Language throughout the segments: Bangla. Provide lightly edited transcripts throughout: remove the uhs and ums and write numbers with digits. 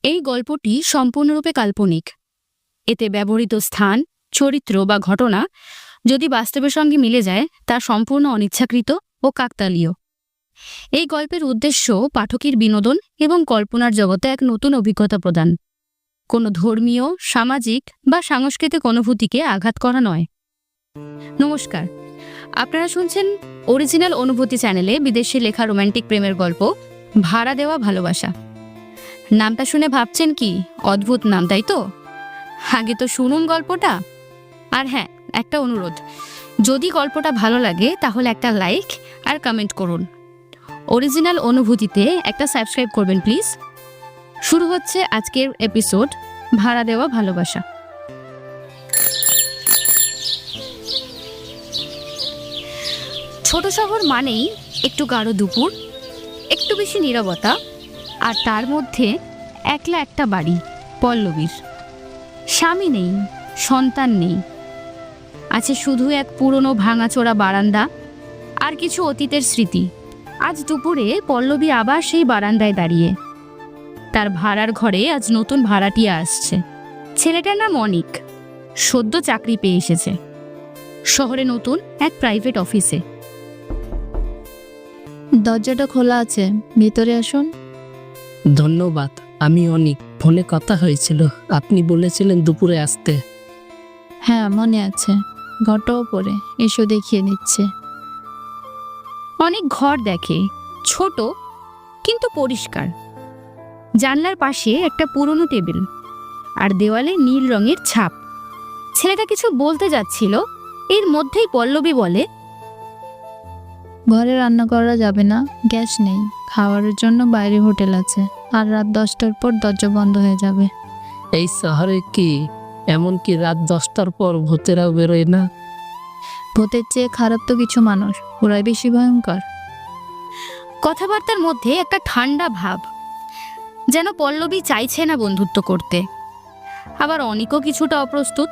এই গল্পটি সম্পূর্ণরূপে কাল্পনিক। এতে ব্যবহৃত স্থান, চরিত্র বা ঘটনা যদি বাস্তবের সঙ্গে মিলে যায় তা সম্পূর্ণ অনিচ্ছাকৃত ও কাকতালীয়। এই গল্পের উদ্দেশ্য পাঠকের বিনোদন এবং কল্পনার জগতে এক নতুন অভিজ্ঞতা প্রদান, কোনো ধর্মীয়, সামাজিক বা সাংস্কৃতিক অনুভূতিকে আঘাত করা নয়। নমস্কার, আপনারা শুনছেন অরিজিনাল অনুভূতি চ্যানেলে বিদেশে লেখা রোম্যান্টিক প্রেমের গল্প ভাড়া দেওয়া ভালোবাসা। নামটা শুনে ভাবছেন কি অদ্ভুত নাম, তাই তো? আগে তো শুনুন গল্পটা। আর হ্যাঁ, একটা অনুরোধ, যদি গল্পটা ভালো লাগে তাহলে একটা লাইক আর কমেন্ট করুন। অরিজিনাল অনুভূতিতে একটা সাবস্ক্রাইব করবেন প্লিজ। শুরু হচ্ছে আজকের এপিসোড ভাড়া দেওয়া ভালোবাসা। ছোট শহর মানেই একটু গাঢ় দুপুর, একটু বেশি নীরবতা, আর তার মধ্যে একলা একটা বাড়ি, পল্লবীর। স্বামী নেই, সন্তান নেই, আছে শুধু এক পুরনো ভাঙাচোরা বারান্দা আর কিছু অতীতের স্মৃতি। আজ দুপুরে পল্লবী আবার সেই বারান্দায় দাঁড়িয়ে। তার ভাড়ার ঘরে আজ নতুন ভাড়াটিয়া আসছে। ছেলেটার নাম অনিক, সদ্য চাকরি পেয়ে এসেছে শহরে নতুন এক প্রাইভেট অফিসে। দরজাটা খোলা আছে, ভিতরে আসুন। ধন্যবাদ। আমি অনিক, ফোনে কথা হয়েছিল, আপনি বলেছিলেন দুপুরে আসতে। হ্যাঁ, মনে আছে। ঘরটাও পরে এসো, দেখিয়ে দিচ্ছে। অনেক ঘর দেখে, ছোট কিন্তু পরিষ্কার। জানলার পাশে একটা পুরনো টেবিল আর দেওয়ালে নীল রঙের ছাপ। ছেলেটা কিছু বলতে যাচ্ছিল, এর মধ্যেই পল্লবী বলে, ঘরে রান্না করা যাবে না, গ্যাস নেই। খাবারের জন্য বাইরে হোটেল আছে, আর রাত 10টার পর দরজা বন্ধ হয়ে যাবে। এই শহরে কি এমনকি রাত 10টার পর ভূতেরাও বেরোয় না? ভূতের চেয়ে খারাপ তো কিছু মানুষ, ওরাই বেশি ভয়ঙ্কর। কথাবার্তার মধ্যে একটা ঠান্ডা ভাব, যেন পল্লবী চাইছে না বন্ধুত্ব করতে। আবার অনিকও কিছুটা অপ্রস্তুত।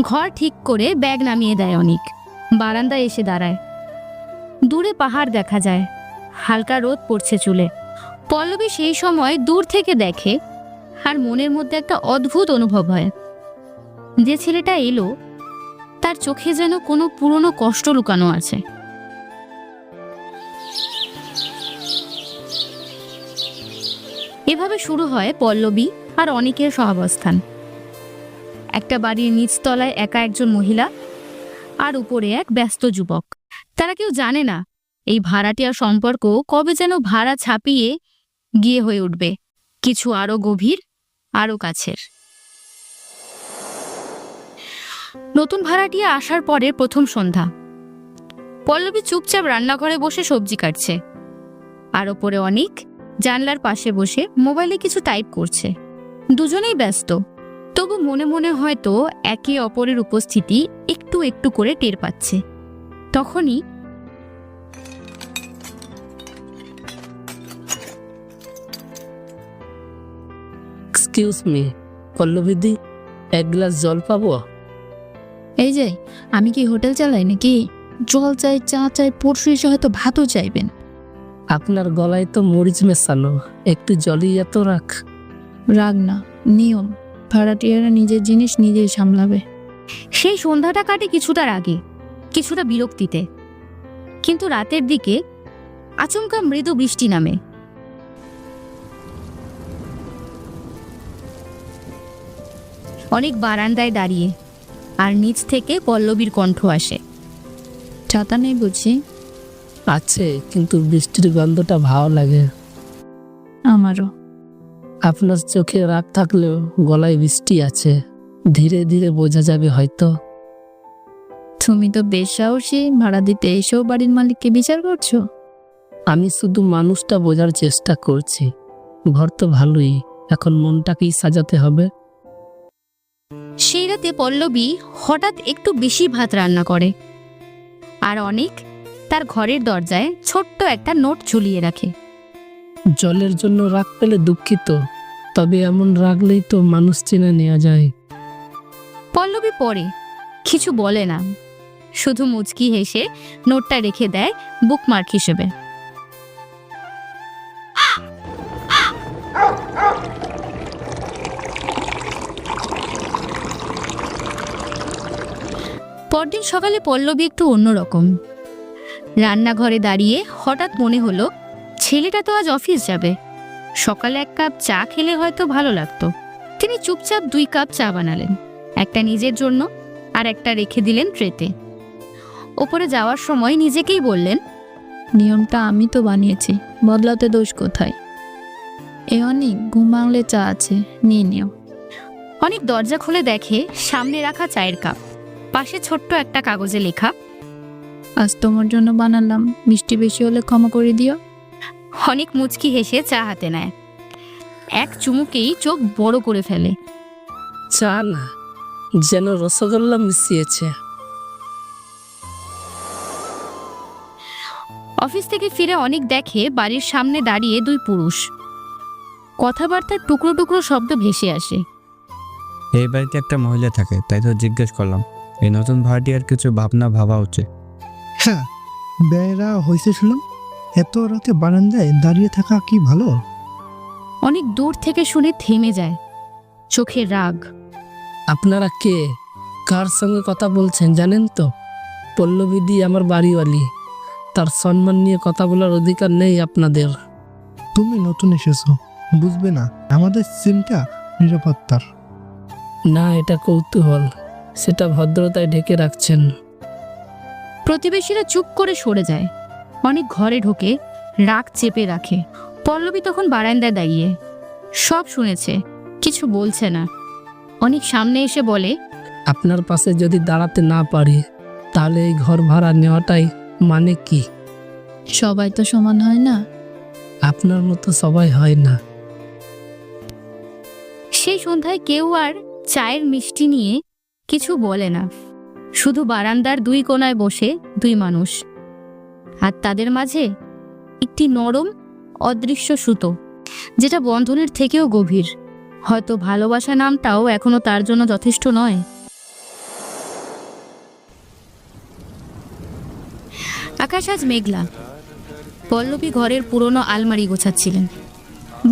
ঘর ঠিক করে ব্যাগ নামিয়ে দেয় অনিক। বারান্দায় এসে দাঁড়ায়। দূরে পাহাড় দেখা যায়, হালকা রোদ পড়ছে চুলে। পল্লবী সেই সময় দূর থেকে দেখে, আর মনের মধ্যে একটা অদ্ভুত অনুভব হয়। যে ছেলেটা এলো তার চোখে যেন কোনো পুরনো কষ্ট লুকানো আছে। এভাবে শুরু হয় পল্লবী আর অনিকের সহাবস্থান। একটা বাড়ির নিচতলায় একা একজন মহিলা, আর উপরে এক ব্যস্ত যুবক। তারা কেউ জানে না এই ভাড়াটিয়ার সম্পর্ক কবে যেন ভাড়া ছাপিয়ে গিয়ে হয়ে উঠবে কিছু আরো গভীর, আরো কাছের। নতুন ভাড়াটিয়া আসার পরের প্রথম সন্ধ্যা। পল্লবী চুপচাপ রান্নাঘরে বসে সবজি কাটছে, আর ওপরে অনিক জানলার পাশে বসে মোবাইলে কিছু টাইপ করছে। দুজনেই ব্যস্ত, তবু মনে মনে হয়তো একে অপরের উপস্থিতি একটু একটু করে টের পাচ্ছে। তখনই এক্সকিউজ মি, পল্লবীদি, এক গ্লাস জল পাবো? এই যে, আমি কি হোটেল চালাই নাকি? জল চাই, চা চাই, পরশু এসে হয়তো ভাতও চাইবেন। আপনার গলায় তো মরিচ মেশানো, একটু জলই এত রাখ। রাগ না, নিয়ম। ভাড়াটিয়ারা নিজের জিনিস নিজেই সামলাবে। সেই সন্ধ্যাটা কাটে কিছুটার আগে, কিছুটা বিরক্তিতে। কিন্তু রাতের দিকে আচমকা মৃদু বৃষ্টি নামে। অনেক বারান্দায় দাঁড়িয়ে, আর নিচ থেকে পল্লবীর কণ্ঠ আসে, ছাতা নেই বুঝি? আছে, কিন্তু বৃষ্টির গন্ধটা ভালো লাগে। আমারও। আপনার চোখে রাগ থাকলেও গলায় বৃষ্টি আছে, ধীরে ধীরে বোঝা যাবে হয়তো। তুমি তো বেশ সাহসী, ভাড়া দিতে এসেও বাড়ির মালিককে বিচার করছো। আমি শুধু মানুষটা বোঝার চেষ্টা করছি। ঘর তো ভালোই, এখন মনটাকেই সাজাতে হবে। সেই রাতে পল্লবী হঠাৎ একটু বেশি ভাত রান্না করে, আর অনেক তার ঘরের দরজায় ছোট্ট একটা নোট ঝুলিয়ে রাখে। জলের জন্য রাগ পেলে দুঃখিত, তবে এমন রাগলেই তো মানুষ চিনে নেওয়া যায়। পল্লবী পড়ে, কিছু বলে না, শুধু মুচকি হেসে নোটটা রেখে দেয় বুকমার্ক হিসেবে। পরদিন সকালে পল্লবী একটু অন্যরকম। রান্নাঘরে দাঁড়িয়ে হঠাৎ মনে হলো ছেলেটা তো আজ অফিস যাবে, সকালে 1 কাপ চা খেলে হয়তো ভালো লাগতো। তিনি চুপচাপ 2 কাপ চা বানালেন, একটা নিজের জন্য আর একটা রেখে দিলেন ট্রেতে। ওপরে যাওয়ার সময় নিজেকেই বললেন, নিয়মটা আমি তো বানিয়েছি, বদলাতে দোষ কোথায়? এ অনেক ঘুম ভাঙলে চা আছে, নিয়ে নিও। অনেক দরজা খুলে দেখে সামনে রাখা চায়ের কাপ, পাশে ছোট্ট একটা কাগজে লেখা, আজ তোমার জন্য বানালাম, মিষ্টি বেশি হলে ক্ষমা করে দিও। অনেক মুচকি হেসে চা হাতে নেয়, এক চুমুকেই চোখ বড় করে ফেলে। চা না, যেন রসগোল্লা মিশিয়েছে। অফিস থেকে ফিরে অনেক দেখে বাড়ির সামনে দাঁড়িয়ে 2 পুরুষ, কথাবার্তার টুকরো টুকরো শব্দ ভেসে আসে। এই বাড়িতে একটা মহিলা থাকে, তাই তো জিজ্ঞেস করলাম। এই নতুন ভাড়াটিয়ার কিছু ভাবা উচিত। হ্যাঁ, বেড়া হয়েছে শুনলাম। এত রাতে বারান্দায় দাঁড়িয়ে থাকা কি ভালো? অনেক দূর থেকে শুনে থেমে যায়, চোখে রাগ। আপনারা কে, কার সঙ্গে কথা বলছেন জানেন তো? পল্লবীদি আমার বাড়িওয়ালি, তার সম্মান নিয়ে কথা বলার অধিকার নেই আপনাদের। তুমি নতুন এসেছো, বুঝবে না আমাদের সিনটা নিরাপত্তার। না, এটা কৌতূহল, সেটা ভদ্রতায় ঢেকে রাখছেন। প্রতিবেশীরা চুপ করে সরে যায়। অনেক ঘরে ঢোকে, রাগ চেপে রাখে। পল্লবী তখন বারান্দায় দাঁড়িয়ে, সব শুনেছে, কিছু বলছে না। অনেক সামনে এসে বলে, আপনার পাশে যদি দাঁড়াতে না পারি, তাহলে এই ঘর ভাড়া নেওয়াটাই মানে কি? সবাই তো সমান হয় না। আপনার মতো সবাই হয় না। সেই সন্ধ্যায় কেউ আর চায়ের মিষ্টি নিয়ে কিছু বলে না, শুধু বারান্দার 2 কোণায় বসে 2 মানুষ, আর তাদের মাঝে একটি নরম অদৃশ্য সুতো, যেটা বন্ধনের থেকেও গভীর। হয়তো ভালোবাসা নামটাও এখনো তার জন্য যথেষ্ট নয়। আকাশ আজ মেঘলা। পল্লবী ঘরের পুরনো আলমারি গোছাচ্ছিলেন।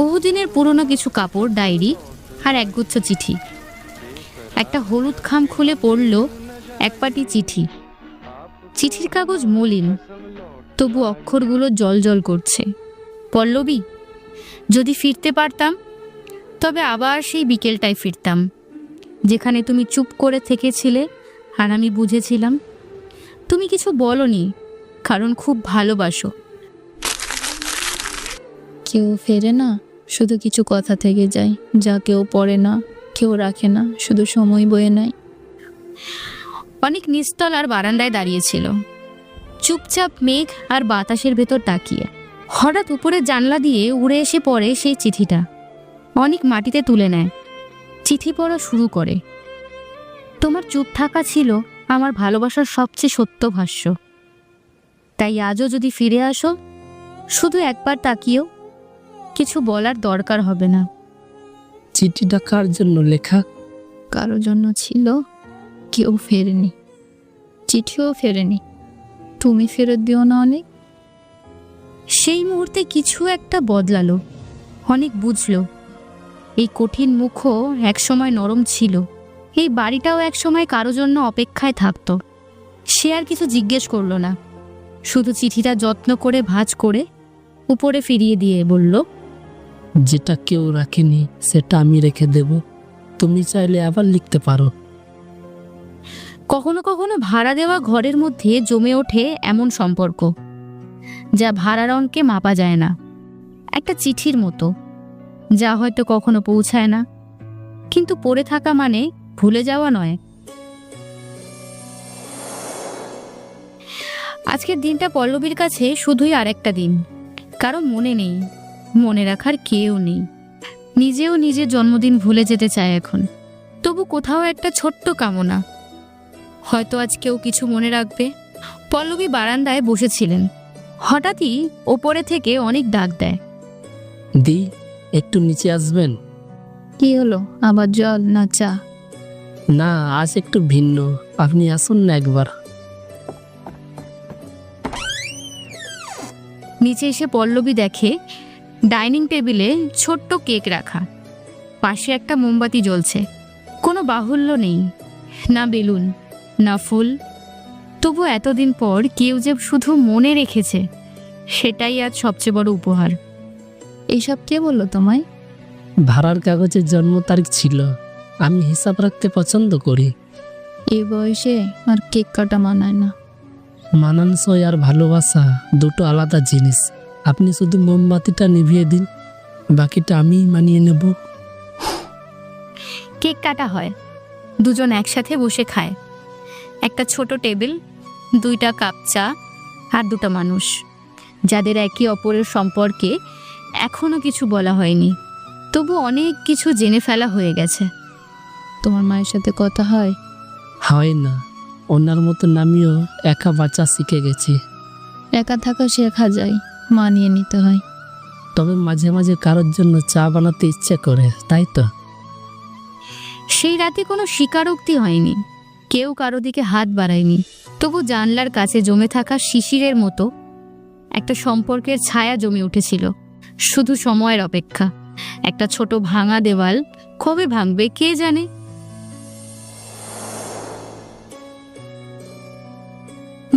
বহুদিনের পুরনো কিছু কাপড়, ডায়েরি আর একগুচ্ছ চিঠি। একটা হলুদ খাম খুলে পড়ল এক পাটি চিঠি। চিঠির কাগজ মলিন, তবু অক্ষরগুলো জলজল করছে। পল্লবী, যদি ফিরতে পারতাম, তবে আবার সেই বিকেলটায় ফিরতাম, যেখানে তুমি চুপ করে থেকেছিলে আর আমি বুঝেছিলাম তুমি কিছু বলনি, কারণ খুব ভালোবাসো। কেউ ফেরে না, শুধু কিছু কথা থেকে যায়, যা কেউ পড়ে না, কেউ রাখে না, শুধু সময় বয়ে নেয়। অনেক নিস্তল আর বারান্দায় দাঁড়িয়েছিল, চুপচাপ মেঘ আর বাতাসের ভেতর তাকিয়ে। হঠাৎ উপরে জানলা দিয়ে উড়ে এসে পড়ে সেই চিঠিটা। অনেক মাটিতে তুলে নেয়, চিঠি পড়া শুরু করে। তোমার চুপ থাকা ছিল আমার ভালোবাসার সবচেয়ে সত্য ভাষ্য। তাই আজও যদি ফিরে আসো, শুধু একবার তাকিয়েও, কিছু বলার দরকার হবে না। চিঠিটা কার জন্য লেখা? কারো জন্য ছিল, কেউ ফেরেনি, চিঠিও ফেরেনি। তুমি ফেরত দিও না অনেক। সেই মুহূর্তে কিছু একটা বদলালো। অনেক বুঝলো এই কঠিন মুখও একসময় নরম ছিল, এই বাড়িটাও একসময় কারো জন্য অপেক্ষায় থাকতো। সে আর কিছু জিজ্ঞেস করলো না, শুধু চিঠিটা যত্ন করে ভাঁজ করে উপরে ফিরিয়ে দিয়ে বলল, যেটা কেউ রাখেনি সেটা আমি রেখে দেব, তুমি চাইলে আবার লিখতে পারো। কখনো কখনো ভাড়া দেওয়া ঘরের মধ্যে জমে ওঠে এমন সম্পর্ক, যা ভাড়ার অঙ্কে মাপা যায় না। একটা চিঠির মতো, যা হয়তো কখনো পৌঁছায় না, কিন্তু পড়ে থাকা মানে ভুলে যাওয়া নয়। আজকের দিনটা পল্লবীর কাছে শুধুই আরেকটা দিন। কারো মনে নেই, মনে রাখার কেউ নেই। নিজেও নিজের জন্মদিন ভুলে যেতে চায় এখন। তবু কোথাও একটা ছোট্ট কামনা, হয়তো আজ কেউ কিছু মনে রাখবে। পল্লবী বারান্দায় বসেছিলেন, হঠাৎই ওপরে থেকে অনেক ডাক দেয়, দি, একটু নিচে আসবেন? কি হলো, আবার জল না চা? না, আজ একটু ভিন্ন, আপনি আসুন না একবার। নিচে এসে পল্লবী দেখে ডাইনিং টেবিলে ছোট্ট কেক রাখা, পাশে একটা মোমবাতি জ্বলছে। কোনো বাহুল্য নেই, না বেলুন, না ফুল, তবু এতদিন পর কেউ যে শুধু মনে রেখেছে, সেটাই আজ সবচেয়ে বড় উপহার। এইসব কে বললো তোমায়? ভাড়ার কাগজে জন্ম তারিখ ছিল। আমি হিসাব রাখতে পছন্দ করি। এই বয়সে আর কেক কাটা মানায় না। মানানসই আর ভালোবাসা দুটো আলাদা জিনিস। আপনি শুধু মোমবাতিটা নিভিয়ে দিন, বাকিটা আমিই মানিয়ে নেব। কেক কাটা হয়, দুজন একসাথে বসে খায়। একটা ছোট টেবিল, 2টা কাপ চা আর 2টা মানুষ, যাদের একে অপরের সম্পর্কে এখনো কিছু বলা হয়নি, তবু অনেক কিছু জেনে ফেলা হয়ে গেছে। তোমার মায়ের সাথে কথা হয়? হয় না, ওনার মতন আমিও একা বাঁচা শিখে গেছি। একা থাকা শেখা যায়, মানিয়ে নিতে হয়। তবে মাঝে মাঝে কারোর জন্য চা বানাতে ইচ্ছে করে, তাই তো? সেই রাতে কোনো স্বীকারোক্তি হয়নি, কেউ কারো দিকে হাত বাড়ায়নি। তবু জানলার কাছে জমে থাকা শিশিরের মতো একটা সম্পর্কের ছায়া জমে উঠেছিল, শুধু সময়ের অপেক্ষা। একটা ছোট ভাঙা দেওয়াল কবে ভাঙবে কে জানে।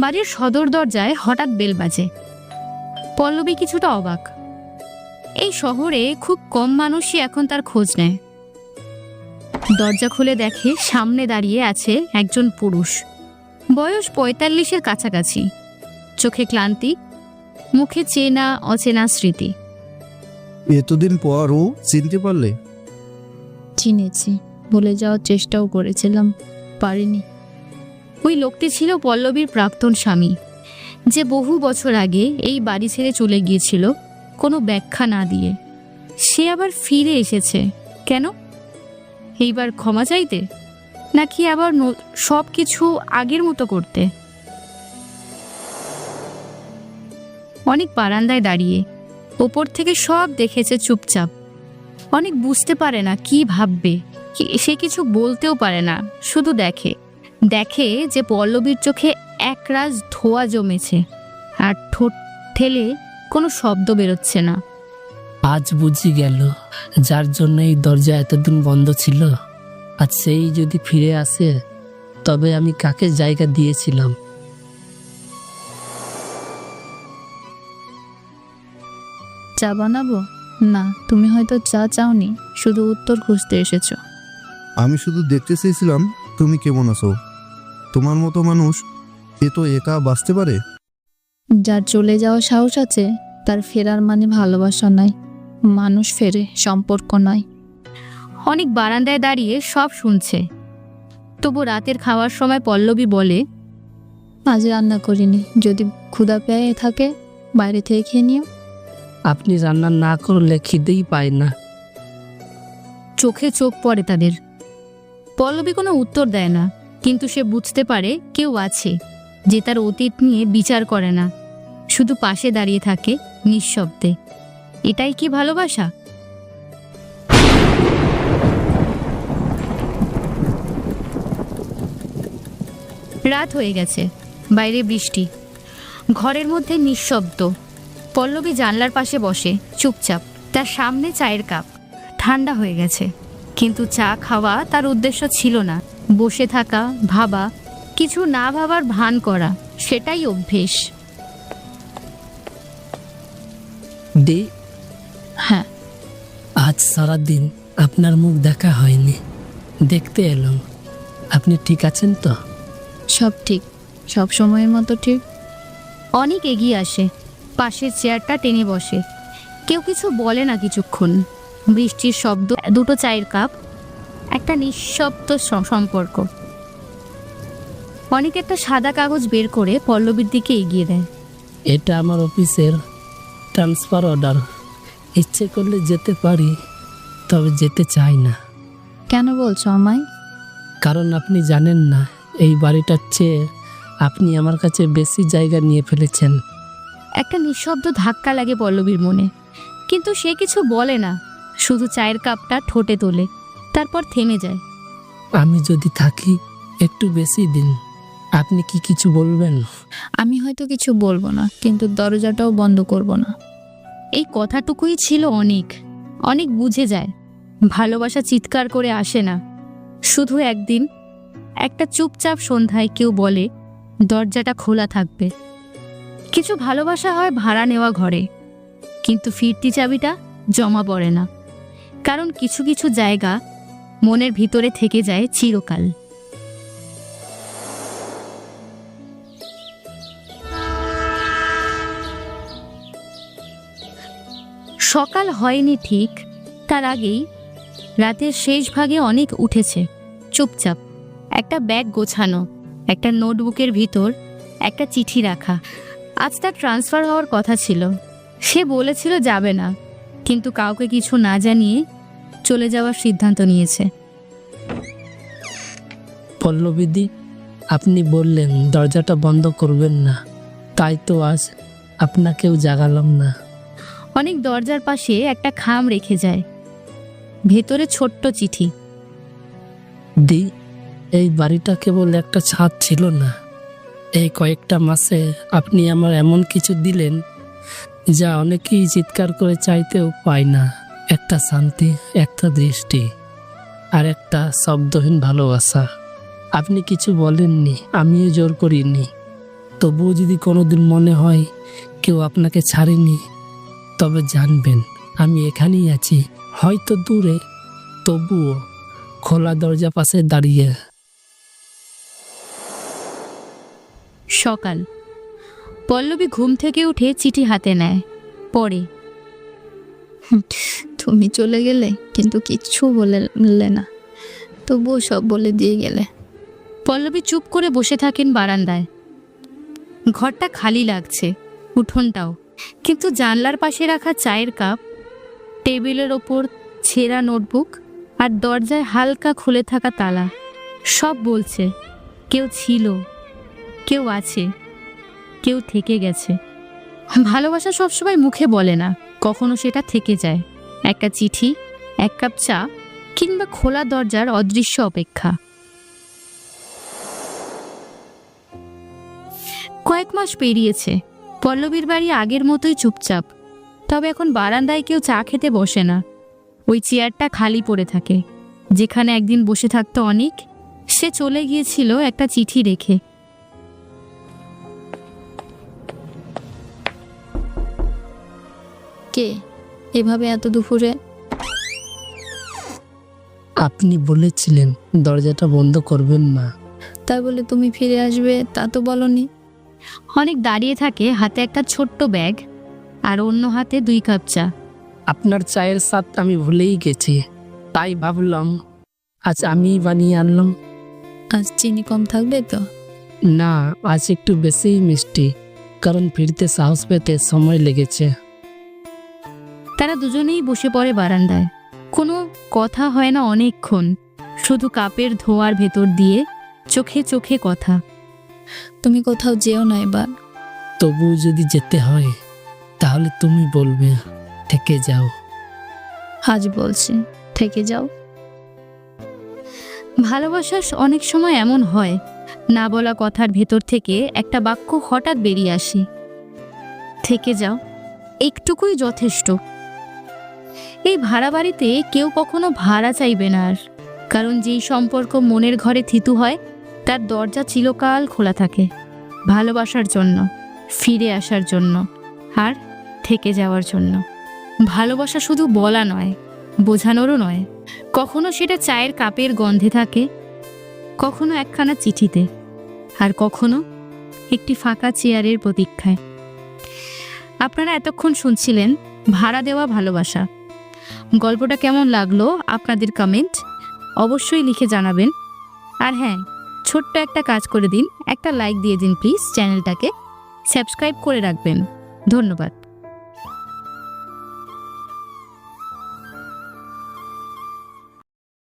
বাড়ির সদর দরজায় হঠাৎ বেল বাজে। পল্লবী কিছুটা অবাক। এই শহরে খুব কম মানুষই এখন তার খোঁজ নেয়। দরজা খুলে দেখে সামনে দাঁড়িয়ে আছে একজন পুরুষ, বয়স 45-এর কাছাকাছি, চোখে ক্লান্তি, মুখে চেনা অচেনা স্মৃতি। এতদিন পরও চিনতে পারলে? চিনেছি, ভুলে যাওয়ার চেষ্টাও করেছিলাম, পারিনি। ওই লোকটি ছিল পল্লবীর প্রাক্তন স্বামী, যে বহু বছর আগে এই বাড়ি ছেড়ে চলে গিয়েছিল কোনো ব্যাখ্যা না দিয়ে। সে আবার ফিরে এসেছে কেন? এইবার ক্ষমা চাইতে, নাকি আবার সব কিছু আগের মতো করতে? অনেক বারান্দায় দাঁড়িয়ে ওপর থেকে সব দেখেছে চুপচাপ। অনেক বুঝতে পারে না কি ভাববে, সে কিছু বলতেও পারে না, শুধু দেখে দেখে যে পল্লবীর চোখে একরাশ ধোঁয়া জমেছে, আর ঠোঁট ঠেলে কোনো শব্দ বেরোচ্ছে না। আজ বুঝি গেল যার জন্য এই দরজা এতদিন বন্ধ ছিল, আজ সেই যদি ফিরে আসে, তবে আমি কাকে জায়গা দিয়েছিলাম। চা বানাবো? না, তুমি হয়তো চা চাওনি, শুধু উত্তর খুঁজতে এসেছো। আমি শুধু দেখতে চেয়েছিলাম তুমি কেমন আছো। তোমার মতো মানুষ এ তো একা বাঁচতে পারে? যার চলে যাওয়ার সাহস আছে, তার ফেরার মানে ভালোবাসা নয়, মানুষ ফেরে, সম্পর্ক নয়। অনেক বারান্দায় দাঁড়িয়ে সব শুনছে। তবু রাতের খাওয়ার সময় পল্লবী বলে, আজ রান্না করিনি, যদি ক্ষুধা পেয়ে থাকে বাইরে থেকে খেয়ে নিও। আপনি রান্না না করলে খিদেই পায় না। চোখে চোখ পড়ে তাদের। পল্লবী কোনো উত্তর দেয় না, কিন্তু সে বুঝতে পারে কেউ আছে যে তার অতীত নিয়ে বিচার করে না, শুধু পাশে দাঁড়িয়ে থাকে নিঃশব্দে। এটাই কি ভালোবাসা? রাত হয়ে গেছে, বাইরে বৃষ্টি, ঘরের মধ্যে নিঃশব্দ। পল্লবী জানলার পাশে বসে চুপচাপ, তার সামনে চায়ের কাপ, ঠান্ডা হয়ে গেছে। কিন্তু চা খাওয়া তার উদ্দেশ্য ছিল না, বসে থাকা, ভাবা, কিছু না ভাবার ভান করা, সেটাই অভ্যেস। দি, হ্যাঁ, আজ সারাদিন আপনার মুখ দেখা হয়নি, দেখতে এলাম। আপনি ঠিক আছেন তো? সব ঠিক, সব সময়ের মতো ঠিক। অনেক এগিয়ে আসে, পাশের চেয়ারটা টেনে বসে। কেউ কিছু বলে না কিছুক্ষণ। বৃষ্টির শব্দ, 2টো চায়ের কাপ, একটা নিঃশব্দ সম্পর্ক। অনেক একটা সাদা কাগজ বের করে পল্লবীর দিকে এগিয়ে দেয়। এটা আমার অফিসের ট্রান্সফার অর্ডার। ইচ্ছে করলে যেতে পারি, তবে যেতে চাই না। কেন বলছো আমায়? কারণ আপনি জানেন না, এই বাড়িটার চেয়ে আপনি আমার কাছে বেশি জায়গা নিয়ে ফেলেছেন। একটা নিঃশব্দ ধাক্কা লাগে পল্লবীর মনে, কিন্তু সে কিছু বলে না, শুধু চায়ের কাপটা ঠোঁটে তোলে, তারপর থেমে যায়। আমি যদি থাকি একটু বেশি দিন, আপনি কি কিছু বলবেন? আমি হয়তো কিছু বলবো না, কিন্তু দরজাটাও বন্ধ করব না। এই কথাটুকুই ছিল অনেক। অনেক বুঝে যায় ভালোবাসা চিৎকার করে আসে না। শুধু একদিন একটা চুপচাপ সন্ধ্যায় কেউ বলে, দরজাটা খোলা থাকবে। কিছু ভালোবাসা হয় ভাড়া নেওয়া ঘরে, কিন্তু ফিরতি চাবিটা জমা পড়ে না, কারণ কিছু কিছু জায়গা মনের ভিতরে থেকে যায় চিরকাল। সকাল হয়নি ঠিক, তার আগেই রাতের শেষ ভাগে অনেক উঠেছে চুপচাপ। একটা ব্যাগ গোছানো, একটা নোটবুকের ভিতর একটা চিঠি রাখা। আজ তার ট্রান্সফার হওয়ার কথা ছিল। সে বলেছিল যাবে না, কিন্তু কাউকে কিছু না জানিয়ে চলে যাওয়ার সিদ্ধান্ত নিয়েছে। পল্লবীদি, আপনি বললেন দরজাটা বন্ধ করবেন না, তাই তো আজ আপনাকেও জাগালাম না। অনেক দরজার পাশে একটা খাম রেখে যায়, ভেতরে ছোট্ট চিঠি। দি, এই বাড়িটা কেবল একটা ছাদ ছিল না। এই কয়েকটা মাসে আপনি আমার এমন কিছু দিলেন যা অনেকেই চিৎকার করে চাইতেও পায় না। একটা শান্তি, একটা দৃষ্টি, আর একটা শব্দহীন ভালোবাসা। আপনি কিছু বলেননি, আমিও জোর করিনি। তবুও যদি কোনোদিন মনে হয় কেউ আপনাকে ছাড়েনি, তবে জানবেন আমি এখানেই আছি, হয়তো দূরে, তবুও খোলা দরজা পাশে দাঁড়িয়ে। সকাল। পল্লবী ঘুম থেকে উঠে চিঠি হাতে নেয়, পড়ে। তুমি চলে গেলে, কিন্তু কিচ্ছু বললে না, তবুও সব বলে দিয়ে গেলে। পল্লবী চুপ করে বসে থাকেন বারান্দায়। ঘরটা খালি লাগছে, উঠোনটাও, কিন্তু জানলার পাশে রাখা চায়ের কাপ, টেবিলের ওপর ছেঁড়া নোটবুক, আর দরজায় হালকা খুলে থাকা তালা, সব বলছে কেউ ছিল, কেউ আছে, কেউ থেকে গেছে। ভালোবাসা সবসময় মুখে বলে না, কখনো সেটা থেকে যায়। একটা চিঠি, এক কাপ চা, কিংবা খোলা দরজার অদৃশ্য অপেক্ষা। কয়েক মাস পেরিয়েছে। পল্লবীর বাড়ি আগের মতোই চুপচাপ, তবে এখন বারান্দায় কেউ চা খেতে বসে না। ওই চেয়ারটা খালি পড়ে থাকে, যেখানে একদিন বসে থাকতো অনেক। সে চলে গিয়েছিল একটা চিঠি রেখে। কে এভাবে এত দুপুরে? আপনি বলেছিলেন দরজাটা বন্ধ করবেন না। তাই বলে তুমি ফিরে আসবে তা তো বলনি। অনেক দাঁড়িয়ে থাকে, হাতে একটা ছোট্ট ব্যাগ আর অন্য হাতে 2 কাপ চা। আপনার চায়ের স্বাদ আমি ভুলেই গেছি, তাই ভাবলাম আজ আমিই বানিয়ে আনলাম। আজ চিনি কম থাকবে তো? না, আজ একটু বেশিই মিষ্টি, কারণ ফিরতে সাহস পেতে সময় লেগেছে। তারা দুজনেই বসে পড়ে বারান্দায়। কোনো কথা হয় না অনেকক্ষণ, শুধু কাপের ধোঁয়ার ভেতর দিয়ে চোখে চোখে কথা। তুমি কোথাও যেও না এবার। তবু যদি যেতে হয় তাহলে তুমি বলবে, থেকে যাও। আজ বলছি থেকে যাও। ভালোবাসা অনেক সময় এমন হয়, না বলা কথার ভেতর থেকে একটা বাক্য হঠাৎ বেরিয়ে আসে, থেকে যাও, একটুকুই যথেষ্ট। এই ভাড়া বাড়িতে কেউ কখনো ভাড়া চাইবে না আর, কারণ যেই সম্পর্ক মনের ঘরে থিতু হয় তার দরজা চিরকাল খোলা থাকে, ভালোবাসার জন্য, ফিরে আসার জন্য, আর থেকে যাওয়ার জন্য। ভালোবাসা শুধু বলা নয়, বোঝানোরও নয়। কখনো সেটা চায়ের কাপের গন্ধে থাকে, কখনো একখানা চিঠিতে, আর কখনো একটি ফাঁকা চেয়ারের প্রতীক্ষায়। আপনারা এতক্ষণ শুনছিলেন ভাড়া দেওয়া ভালোবাসা। গল্পটা কেমন লাগলো আপনাদের কমেন্ট অবশ্যই লিখে জানাবেন। আর হ্যাঁ, ছোট্ট একটা কাজ করে দিন, একটা লাইক দিয়ে দিন প্লিজ। চ্যানেলটাকে সাবস্ক্রাইব করে রাখবেন। ধন্যবাদ।